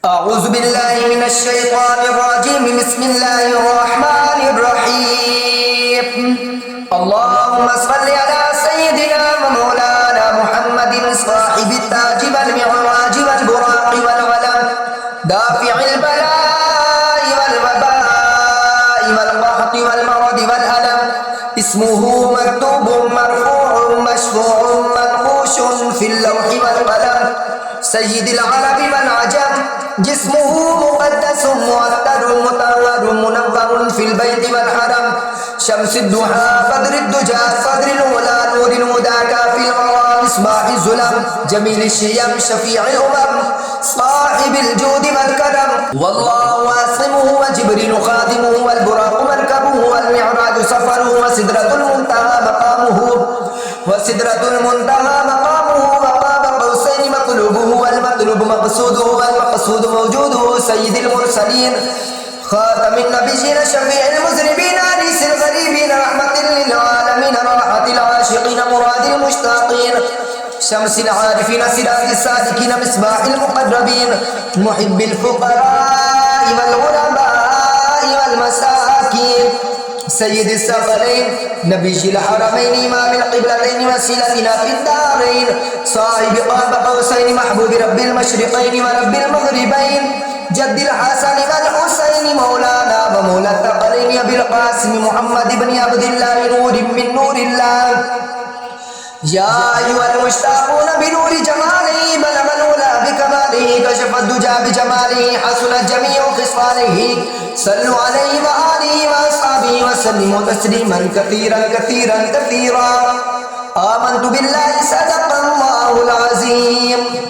أعوذ بالله من الشيطان الرجيم بسم الله الرحمن الرحيم اللهم صل على سيدنا ومولانا محمد صاحب التاج والمعراج والبراق والعلم دافع البلاء والوباء والقحط والمرض والألم اسمه مكتوب مرفوع مشفوع منقوش في اللوح والقلم سيد العرب والعجم جسمه مقدس مؤثر مطهر منور في البيت والحرم شمس الضحى بدر الدجى صدر الأولى نور الهدى كافي الورى مصباح الظلم جميل الشيم شفيع الأمم صاحب الجود والكرم والله واصمه وجبريل خادمه والبراق مركبه والمعراج سفره وسدرة المنتهى مقامه وقاب قوسين مطلوبه والمطلوب مقصوده والمقصود موجوده سيد المرسلين خاتم النبيين شفيع المذنبين انيس الغريبين رحمة للعالمين راحة العاشقين مراد المشتاقين شمس العارفين سراج السالكين مصباح المقربين محب الفقراء والغرباء والمساكين سيد الثقلين نبي الحرمين إمام القبلتين وسيلتنا في الدارين صاحب قاب قوسين محبوب رب المشرقين ورب المغربين جد الحسن والحسين مولانا ومولى الثقلين أبي القاسم محمد بن عبد الله نور من نور الله يا أيها المشتاقون بنور جماله بلغ الأولى بكماله كشف الدجى بجماله حسن جميع خصاله صلوا عليه وآله وأصحابه وسلموا تسليما كثيرا كثيرا كثيرا آمنت بالله صدق الله العظيم